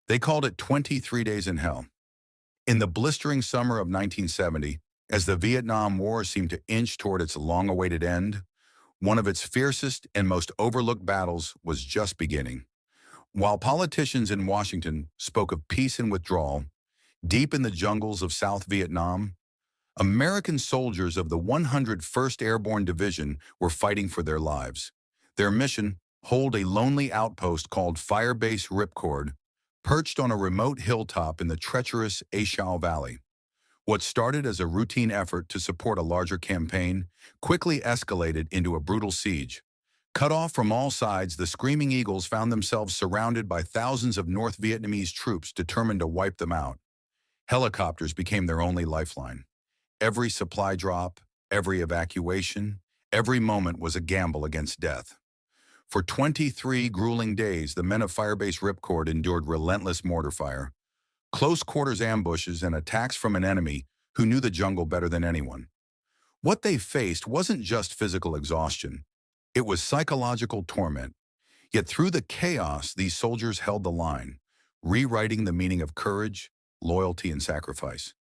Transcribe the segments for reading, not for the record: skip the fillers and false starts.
They called it 23 Days in Hell. In the blistering summer of 1970, as the Vietnam War seemed to inch toward its long-awaited end, one of its fiercest and most overlooked battles was just beginning. While politicians in Washington spoke of peace and withdrawal, deep in the jungles of South Vietnam, American soldiers of the 101st Airborne Division were fighting for their lives. Their mission: hold a lonely outpost called Firebase Ripcord, perched on a remote hilltop in the treacherous A Shau Valley. What started as a routine effort to support a larger campaign quickly escalated into a brutal siege. Cut off from all sides, the Screaming Eagles found themselves surrounded by thousands of North Vietnamese troops determined to wipe them out. Helicopters became their only lifeline. Every supply drop, every evacuation, every moment was a gamble against death. For 23 grueling days, the men of Firebase Ripcord endured relentless mortar fire, close quarters ambushes, and attacks from an enemy who knew the jungle better than anyone. What they faced wasn't just physical exhaustion, it was psychological torment. Yet through the chaos, these soldiers held the line, rewriting the meaning of courage, loyalty, and sacrifice.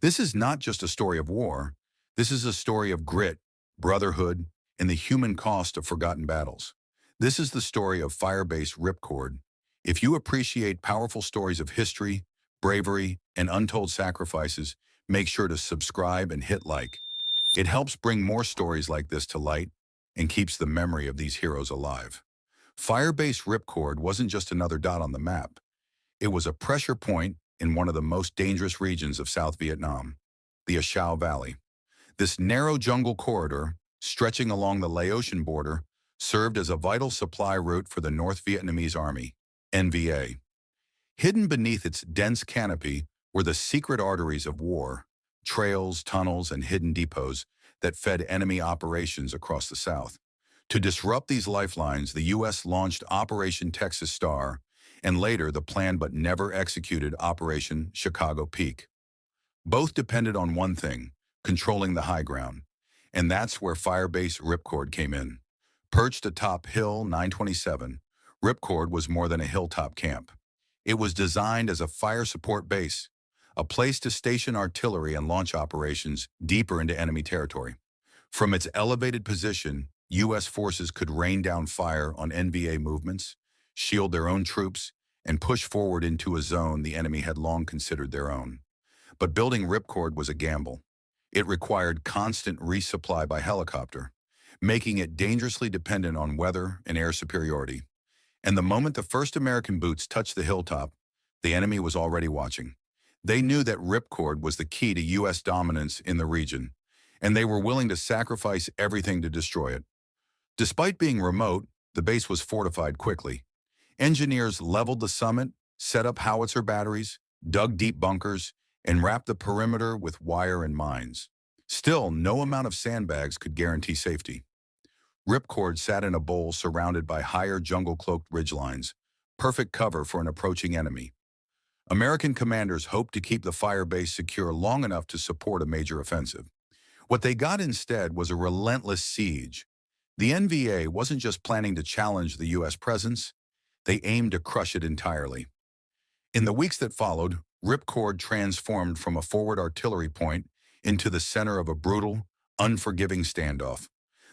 This is not just a story of war. This is a story of grit, brotherhood, and the human cost of forgotten battles. This is the story of Firebase Ripcord. If you appreciate powerful stories of history, bravery, and untold sacrifices, make sure to subscribe and hit like. It helps bring more stories like this to light and keeps the memory of these heroes alive. Firebase Ripcord wasn't just another dot on the map. It was a pressure point in one of the most dangerous regions of South Vietnam, the A Shau Valley. This narrow jungle corridor, stretching along the Laotian border, served as a vital supply route for the North Vietnamese Army, NVA. Hidden beneath its dense canopy were the secret arteries of war, trails, tunnels, and hidden depots that fed enemy operations across the South. To disrupt these lifelines, the U.S. launched Operation Texas Star, and later the planned but never executed Operation Chicago Peak. Both depended on one thing: controlling the high ground. And that's where Firebase Ripcord came in. Perched atop Hill 927, Ripcord was more than a hilltop camp. It was designed as a fire support base, a place to station artillery and launch operations deeper into enemy territory. From its elevated position, U.S. forces could rain down fire on NVA movements, shield their own troops, and push forward into a zone the enemy had long considered their own. But building Ripcord was a gamble. It required constant resupply by helicopter, making it dangerously dependent on weather and air superiority. And the moment the first American boots touched the hilltop, the enemy was already watching. They knew that Ripcord was the key to U.S. dominance in the region, and they were willing to sacrifice everything to destroy it. Despite being remote, the base was fortified quickly. Engineers leveled the summit, set up howitzer batteries, dug deep bunkers, and wrapped the perimeter with wire and mines. Still, no amount of sandbags could guarantee safety. Ripcord sat in a bowl surrounded by higher jungle-cloaked ridgelines, perfect cover for an approaching enemy. American commanders hoped to keep the fire base secure long enough to support a major offensive. What they got instead was a relentless siege. The NVA wasn't just planning to challenge the U.S. presence, they aimed to crush it entirely. In the weeks that followed, Ripcord transformed from a forward artillery point into the center of a brutal, unforgiving standoff.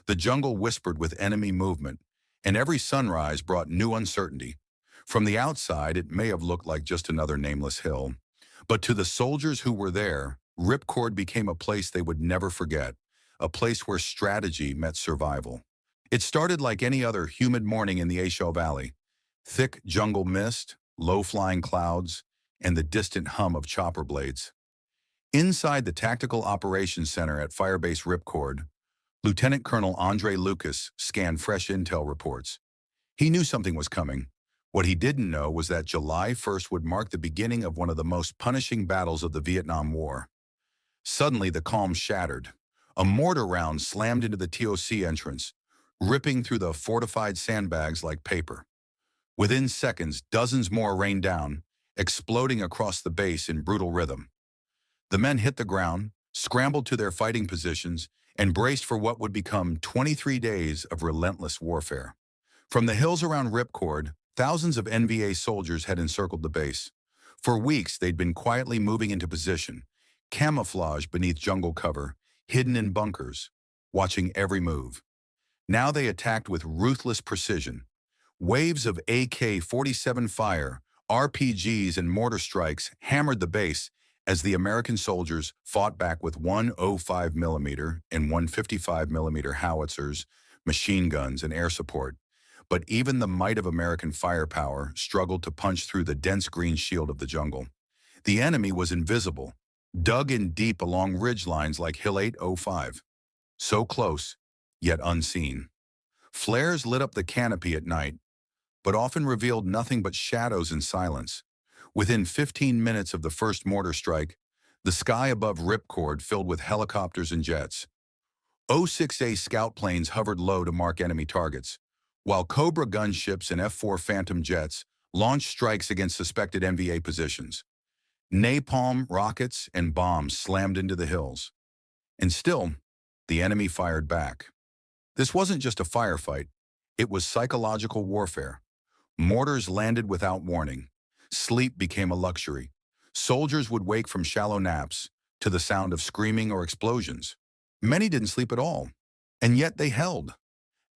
The jungle whispered with enemy movement, and every sunrise brought new uncertainty. From the outside, it may have looked like just another nameless hill, but to the soldiers who were there, Ripcord became a place they would never forget, a place where strategy met survival. It started like any other humid morning in the A Shau Valley. Thick jungle mist, low-flying clouds, and the distant hum of chopper blades. Inside the Tactical Operations Center at Firebase Ripcord, Lieutenant Colonel Andre Lucas scanned fresh intel reports. He knew something was coming. What he didn't know was that July 1st would mark the beginning of one of the most punishing battles of the Vietnam War. Suddenly, the calm shattered. A mortar round slammed into the TOC entrance, ripping through the fortified sandbags like paper. Within seconds, dozens more rained down, exploding across the base in brutal rhythm. The men hit the ground, scrambled to their fighting positions, and braced for what would become 23 days of relentless warfare. From the hills around Ripcord, Thousands of NVA soldiers had encircled the base. For weeks, they'd been quietly moving into position, camouflaged beneath jungle cover, hidden in bunkers, watching every move. Now they attacked with ruthless precision. Waves of AK-47 fire, RPGs, and mortar strikes hammered the base as the American soldiers fought back with 105mm and 155mm howitzers, machine guns, and air support. But even the might of American firepower struggled to punch through the dense green shield of the jungle. The enemy was invisible, dug in deep along ridge lines like Hill 805. So close, yet unseen. Flares lit up the canopy at night, but often revealed nothing but shadows and silence. Within 15 minutes of the first mortar strike, the sky above Ripcord filled with helicopters and jets. O-6A scout planes hovered low to mark enemy targets, while Cobra gunships and F-4 Phantom jets launched strikes against suspected NVA positions. Napalm, rockets, and bombs slammed into the hills. And still, the enemy fired back. This wasn't just a firefight, it was psychological warfare. Mortars landed without warning. Sleep became a luxury. Soldiers would wake from shallow naps to the sound of screaming or explosions. Many didn't sleep at all, and yet they held.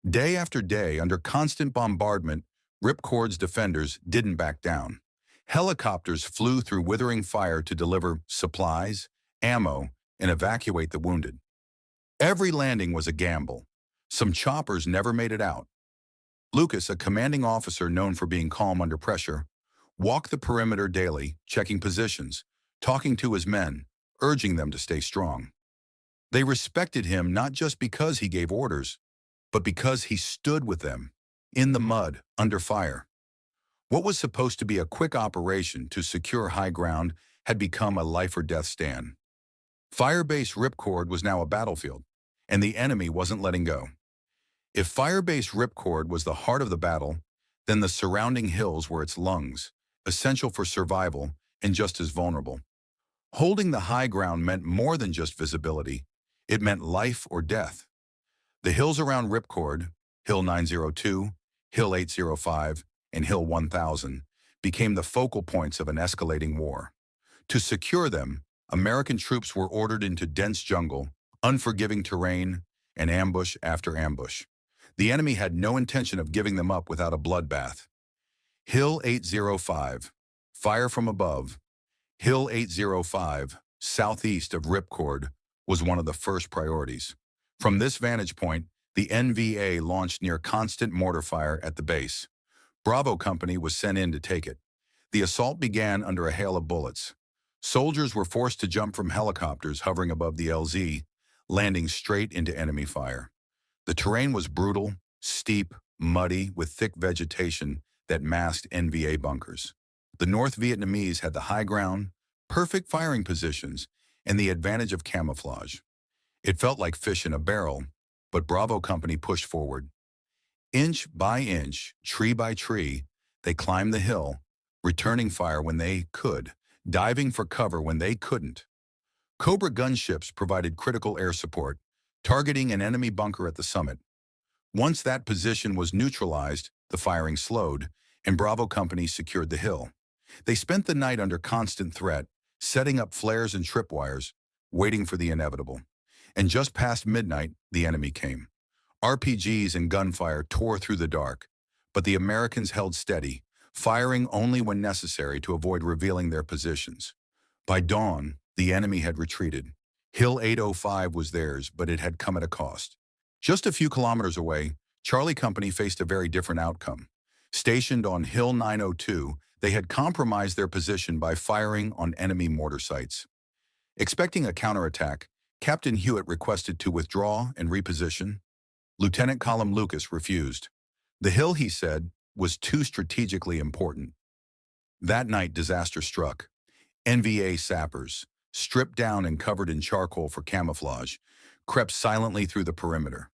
Day after day, under constant bombardment, Ripcord's defenders didn't back down. Helicopters flew through withering fire to deliver supplies, ammo, and evacuate the wounded. Every landing was a gamble. Some choppers never made it out. Lucas, a commanding officer known for being calm under pressure, walked the perimeter daily, checking positions, talking to his men, urging them to stay strong. They respected him not just because he gave orders, but because he stood with them, in the mud, under fire. What was supposed to be a quick operation to secure high ground had become a life-or-death stand. Firebase Ripcord was now a battlefield, and the enemy wasn't letting go. If Firebase Ripcord was the heart of the battle, then the surrounding hills were its lungs, essential for survival and just as vulnerable. Holding the high ground meant more than just visibility. It meant life or death. The hills around Ripcord, Hill 902, Hill 805, and Hill 1000, became the focal points of an escalating war. To secure them, American troops were ordered into dense jungle, unforgiving terrain, and ambush after ambush. The enemy had no intention of giving them up without a bloodbath. Hill 805, fire from above. Hill 805, southeast of Ripcord, was one of the first priorities. From this vantage point, the NVA launched near constant mortar fire at the base. Bravo Company was sent in to take it. The assault began under a hail of bullets. Soldiers were forced to jump from helicopters hovering above the LZ, landing straight into enemy fire. The terrain was brutal, steep, muddy, with thick vegetation that masked NVA bunkers. The North Vietnamese had the high ground, perfect firing positions, and the advantage of camouflage. It felt like fish in a barrel, but Bravo Company pushed forward. Inch by inch, tree by tree, they climbed the hill, returning fire when they could, diving for cover when they couldn't. Cobra gunships provided critical air support, targeting an enemy bunker at the summit. Once that position was neutralized, the firing slowed, and Bravo Company secured the hill. They spent the night under constant threat, setting up flares and tripwires, waiting for the inevitable. And just past midnight, the enemy came. RPGs and gunfire tore through the dark, but the Americans held steady, firing only when necessary to avoid revealing their positions. By dawn, the enemy had retreated. Hill 805 was theirs, but it had come at a cost. Just a few kilometers away, Charlie Company faced a very different outcome. Stationed on Hill 902, they had compromised their position by firing on enemy mortar sites. Expecting a counterattack, Captain Hewitt requested to withdraw and reposition. Lieutenant Column Lucas refused. The hill, he said, was too strategically important. That night, disaster struck. NVA sappers, stripped down and covered in charcoal for camouflage, crept silently through the perimeter.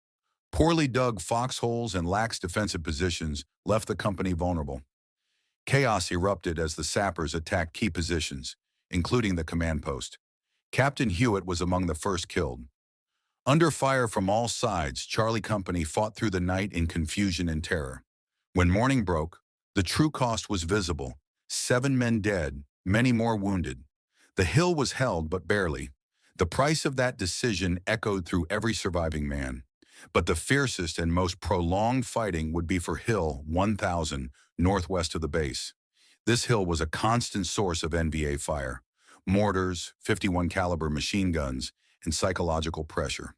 Poorly dug foxholes and lax defensive positions left the company vulnerable. Chaos erupted as the sappers attacked key positions, including the command post. Captain Hewitt was among the first killed. Under fire from all sides, Charlie Company fought through the night in confusion and terror. When morning broke, The true cost was visible. 7 men dead, many more wounded. The hill was held, but barely. The price of that decision echoed through every surviving man. But the fiercest and most prolonged fighting would be for Hill 1000, northwest of the base. This hill was a constant source of NVA fire. Mortars, 51 caliber machine guns, and psychological pressure.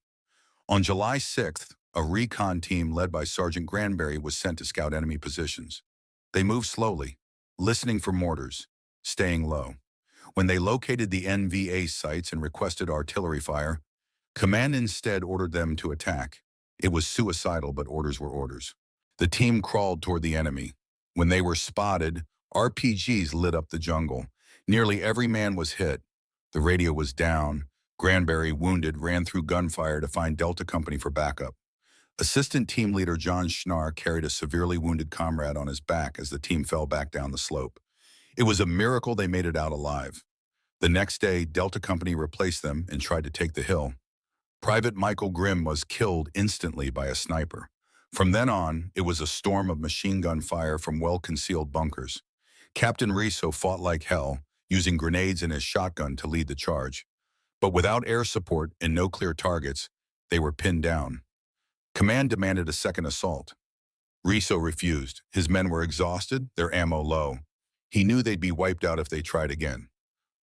On July 6th, a recon team led by Sergeant Granberry was sent to scout enemy positions. They moved slowly, listening for mortars, staying low. When they located the NVA sites and requested artillery fire, command instead ordered them to attack. It was suicidal, but orders were orders. The team crawled toward the enemy. When they were spotted, RPGs lit up the jungle. Nearly every man was hit. The radio was down. Granberry, wounded, ran through gunfire to find Delta Company for backup. Assistant team leader John Schnar carried a severely wounded comrade on his back as the team fell back down the slope. It was a miracle they made it out alive. The next day, Delta Company replaced them and tried to take the hill. Private Michael Grimm was killed instantly by a sniper. From then on, it was a storm of machine gun fire from well-concealed bunkers. Captain Riso fought like hell, using grenades and his shotgun to lead the charge. But without air support and no clear targets, they were pinned down. Command demanded a second assault. Riso refused. His men were exhausted, their ammo low. He knew they'd be wiped out if they tried again.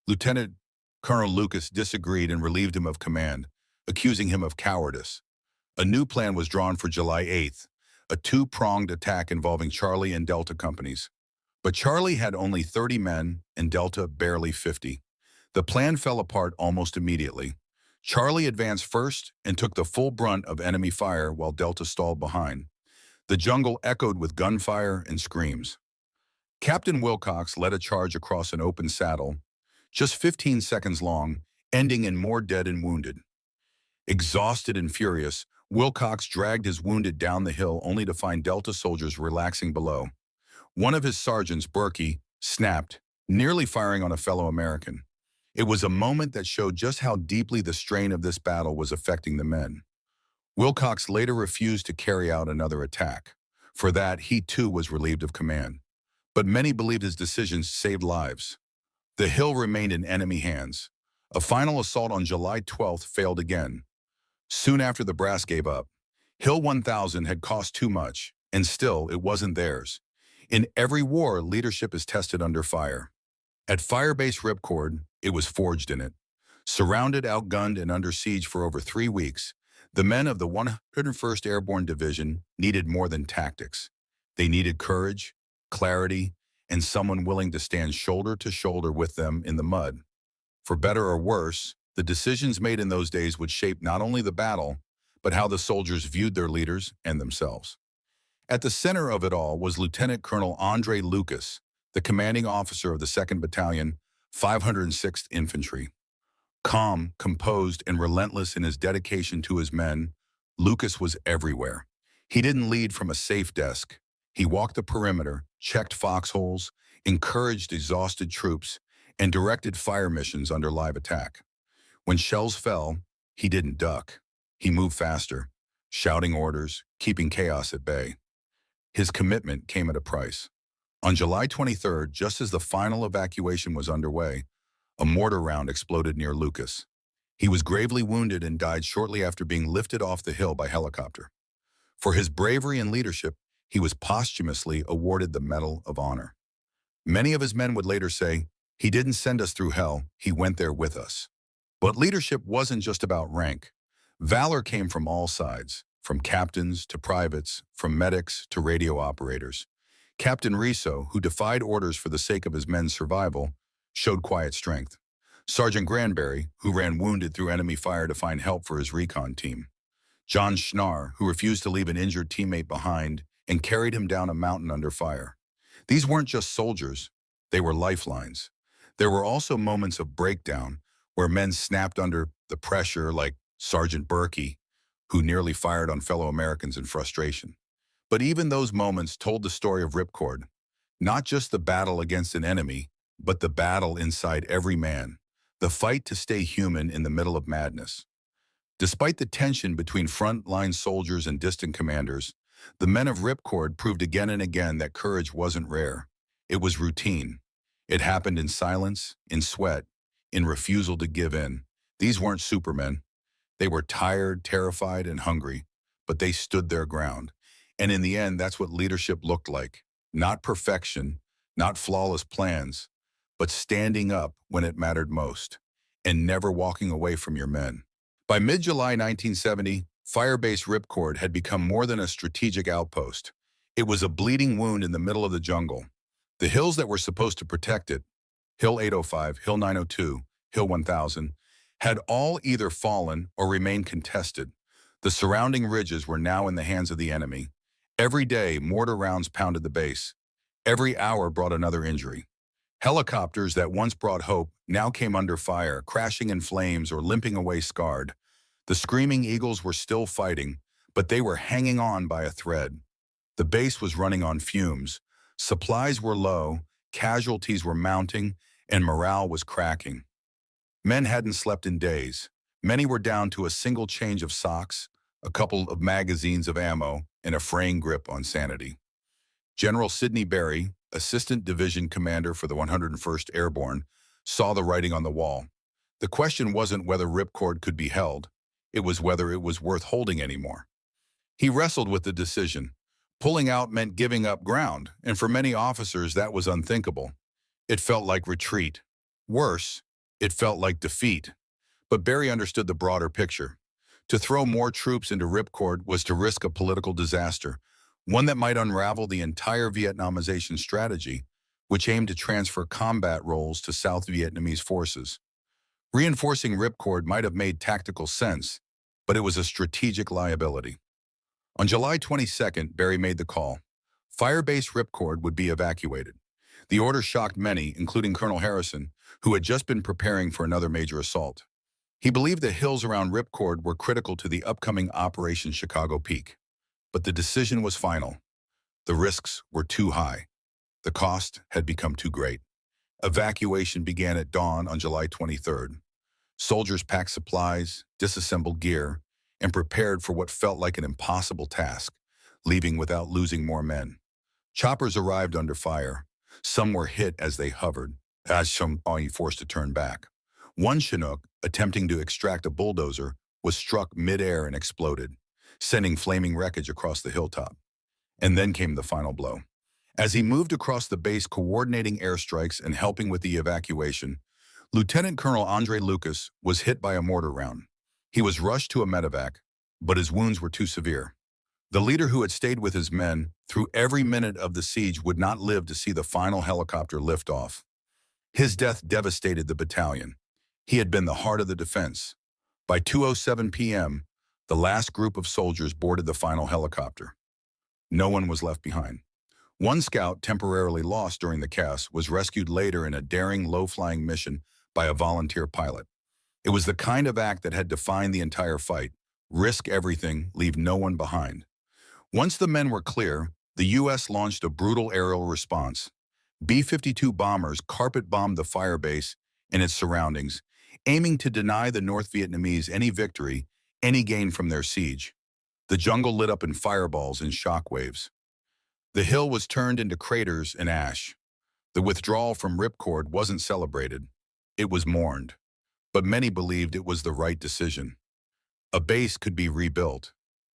Lieutenant Colonel Lucas disagreed and relieved him of command, accusing him of cowardice. A new plan was drawn for July 8th, a two-pronged attack involving Charlie and Delta companies. But Charlie had only 30 men and Delta barely 50. The plan fell apart almost immediately. Charlie advanced first and took the full brunt of enemy fire while Delta stalled behind. The jungle echoed with gunfire and screams. Captain Wilcox led a charge across an open saddle, just 15 seconds long, ending in more dead and wounded. Exhausted and furious, Wilcox dragged his wounded down the hill only to find Delta soldiers relaxing below. One of his sergeants, Berkey, snapped, nearly firing on a fellow American. It was a moment that showed just how deeply the strain of this battle was affecting the men. Wilcox later refused to carry out another attack. For that, he too was relieved of command. But many believed his decisions saved lives. The hill remained in enemy hands. A final assault on July 12th failed again. Soon after the brass gave up, Hill 1000 had cost too much, and still it wasn't theirs. In every war, leadership is tested under fire. At Firebase Ripcord, it was forged in it. Surrounded, outgunned, and under siege for over 3 weeks, the men of the 101st Airborne Division needed more than tactics. They needed courage, clarity, and someone willing to stand shoulder to shoulder with them in the mud. For better or worse, the decisions made in those days would shape not only the battle, but how the soldiers viewed their leaders and themselves. At the center of it all was Lieutenant Colonel Andre Lucas, the commanding officer of the 2nd Battalion, 506th Infantry. Calm, composed, and relentless in his dedication to his men, Lucas was everywhere. He didn't lead from a safe desk. He walked the perimeter, checked foxholes, encouraged exhausted troops, and directed fire missions under live attack. When shells fell, he didn't duck. He moved faster, shouting orders, keeping chaos at bay. His commitment came at a price. On July 23rd, just as the final evacuation was underway, a mortar round exploded near Lucas. He was gravely wounded and died shortly after being lifted off the hill by helicopter. For his bravery and leadership, he was posthumously awarded the Medal of Honor. Many of his men would later say, "He didn't send us through hell, he went there with us." But leadership wasn't just about rank. Valor came from all sides, from captains to privates, from medics to radio operators. Captain Riso, who defied orders for the sake of his men's survival, showed quiet strength. Sergeant Granberry, who ran wounded through enemy fire to find help for his recon team. John Schnar, who refused to leave an injured teammate behind and carried him down a mountain under fire. These weren't just soldiers, they were lifelines. There were also moments of breakdown where men snapped under the pressure, like Sergeant Berkey, who nearly fired on fellow Americans in frustration. But even those moments told the story of Ripcord, not just the battle against an enemy, but the battle inside every man, the fight to stay human in the middle of madness. Despite the tension between front-line soldiers and distant commanders, The men of Ripcord proved again and again that courage wasn't rare. It was routine. It happened in silence, in sweat, in refusal to give in. These weren't supermen. They were tired, terrified, and hungry, but they stood their ground. And in the end, that's what leadership looked like. Not perfection, not flawless plans, but standing up when it mattered most, and never walking away from your men. By mid-July 1970, Firebase Ripcord had become more than a strategic outpost. It was a bleeding wound in the middle of the jungle. The hills that were supposed to protect it, Hill 805, Hill 902, Hill 1000, had all either fallen or remained contested. The surrounding ridges were now in the hands of the enemy. Every day, mortar rounds pounded the base. Every hour brought another injury. Helicopters that once brought hope now came under fire, crashing in flames or limping away scarred. The screaming eagles were still fighting, but they were hanging on by a thread. The base was running on fumes. Supplies were low, casualties were mounting, and morale was cracking. Men hadn't slept in days. Many were down to a single change of socks, a couple of magazines of ammo, and a fraying grip on sanity. General Sidney Berry, Assistant Division Commander for the 101st Airborne, saw the writing on the wall. The question wasn't whether Ripcord could be held. It was whether it was worth holding anymore. He wrestled with the decision. Pulling out meant giving up ground, and for many officers that was unthinkable. It felt like retreat. Worse, it felt like defeat. But Berry understood the broader picture. To throw more troops into Ripcord was to risk a political disaster, one that might unravel the entire Vietnamization strategy, which aimed to transfer combat roles to South Vietnamese forces. Reinforcing Ripcord might have made tactical sense, but it was a strategic liability. On July 22nd, Berry made the call. Firebase Ripcord would be evacuated. The order shocked many, including Colonel Harrison, who had just been preparing for another major assault. He believed the hills around Ripcord were critical to the upcoming Operation Chicago Peak. But the decision was final. The risks were too high. The cost had become too great. Evacuation began at dawn on July 23rd. Soldiers packed supplies, disassembled gear, and prepared for what felt like an impossible task, leaving without losing more men. Choppers arrived under fire. Some were hit as they hovered, as some were forced to turn back. One Chinook, attempting to extract a bulldozer, was struck mid-air and exploded, sending flaming wreckage across the hilltop. And then came the final blow. As he moved across the base coordinating airstrikes and helping with the evacuation, Lieutenant Colonel Andre Lucas was hit by a mortar round. He was rushed to a medevac, but his wounds were too severe. The leader who had stayed with his men through every minute of the siege would not live to see the final helicopter lift off. His death devastated the battalion. He had been the heart of the defense. By 2:07 p.m., the last group of soldiers boarded the final helicopter. No one was left behind. One scout, temporarily lost during the chaos, was rescued later in a daring, low-flying mission by a volunteer pilot. It was the kind of act that had defined the entire fight. Risk everything, leave no one behind. Once the men were clear, the U.S. launched a brutal aerial response. B-52 bombers carpet-bombed the firebase and its surroundings, aiming to deny the North Vietnamese any victory, any gain from their siege. The jungle lit up in fireballs and shockwaves. The hill was turned into craters and ash. The withdrawal from Ripcord wasn't celebrated. It was mourned. But many believed it was the right decision. A base could be rebuilt.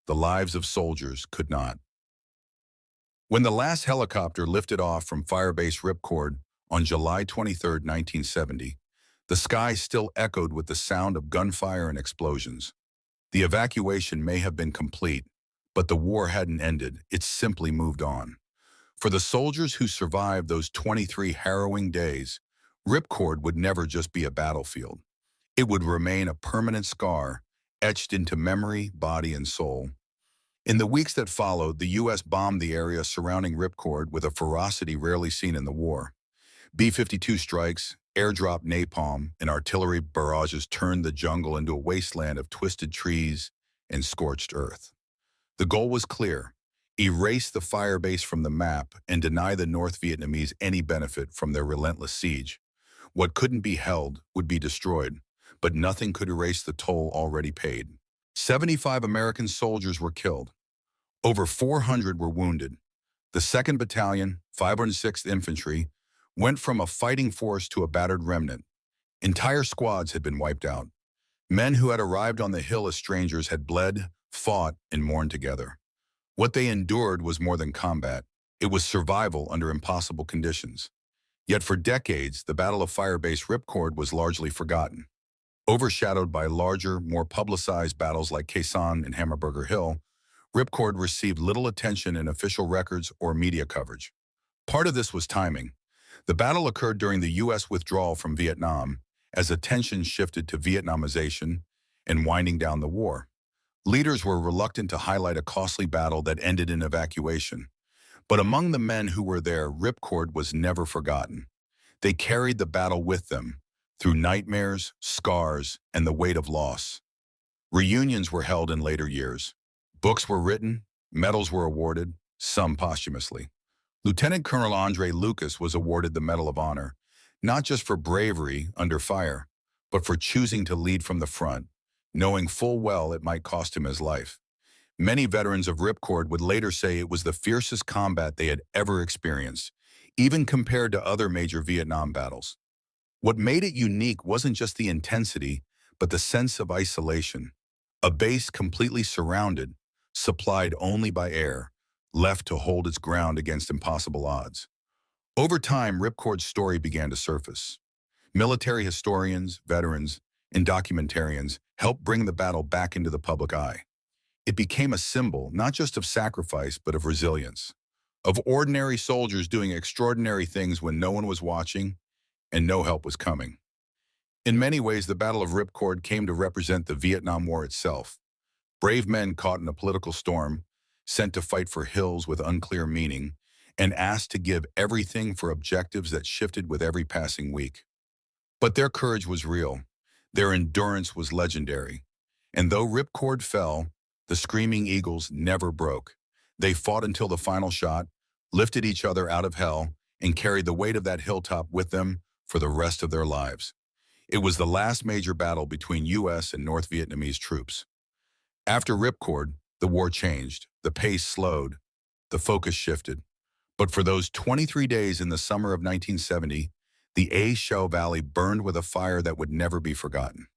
The lives of soldiers could not. When the last helicopter lifted off from Firebase Ripcord on July 23, 1970, the sky still echoed with the sound of gunfire and explosions. The evacuation may have been complete, but the war hadn't ended. It simply moved on. For the soldiers who survived those 23 harrowing days, Ripcord would never just be a battlefield. It would remain a permanent scar, etched into memory, body, and soul. In the weeks that followed, the U.S. bombed the area surrounding Ripcord with a ferocity rarely seen in the war. B-52 strikes, airdrop napalm, and artillery barrages turned the jungle into a wasteland of twisted trees and scorched earth. The goal was clear: erase the firebase from the map and deny the North Vietnamese any benefit from their relentless siege. What couldn't be held would be destroyed, but nothing could erase the toll already paid. 75 American soldiers were killed. Over 400 were wounded. The 2nd Battalion, 506th Infantry, went from a fighting force to a battered remnant. Entire squads had been wiped out. Men who had arrived on the hill as strangers had bled, fought, and mourned together. What they endured was more than combat. It was survival under impossible conditions. Yet for decades, the Battle of Firebase Ripcord was largely forgotten. Overshadowed by larger, more publicized battles like Khe Sanh and Hammerberger Hill, Ripcord received little attention in official records or media coverage. Part of this was timing. The battle occurred during the U.S. withdrawal from Vietnam, as attention shifted to Vietnamization and winding down the war. Leaders were reluctant to highlight a costly battle that ended in evacuation. But among the men who were there, Ripcord was never forgotten. They carried the battle with them, through nightmares, scars, and the weight of loss. Reunions were held in later years. Books were written, medals were awarded, some posthumously. Lieutenant Colonel Andre Lucas was awarded the Medal of Honor, not just for bravery under fire, but for choosing to lead from the front, knowing full well it might cost him his life. Many veterans of Ripcord would later say it was the fiercest combat they had ever experienced, even compared to other major Vietnam battles. What made it unique wasn't just the intensity, but the sense of isolation. A base completely surrounded, supplied only by air, left to hold its ground against impossible odds. Over time, Ripcord's story began to surface. Military historians, veterans, and documentarians helped bring the battle back into the public eye. It became a symbol not just of sacrifice, but of resilience, of ordinary soldiers doing extraordinary things when no one was watching and no help was coming. In many ways, the Battle of Ripcord came to represent the Vietnam War itself. Brave men caught in a political storm, sent to fight for hills with unclear meaning, and asked to give everything for objectives that shifted with every passing week. But their courage was real. Their endurance was legendary. And though Ripcord fell, the Screaming Eagles never broke. They fought until the final shot, lifted each other out of hell, and carried the weight of that hilltop with them for the rest of their lives. It was the last major battle between U.S. and North Vietnamese troops. After Ripcord, the war changed, the pace slowed, the focus shifted. But for those 23 days in the summer of 1970, the A Shau Valley burned with a fire that would never be forgotten.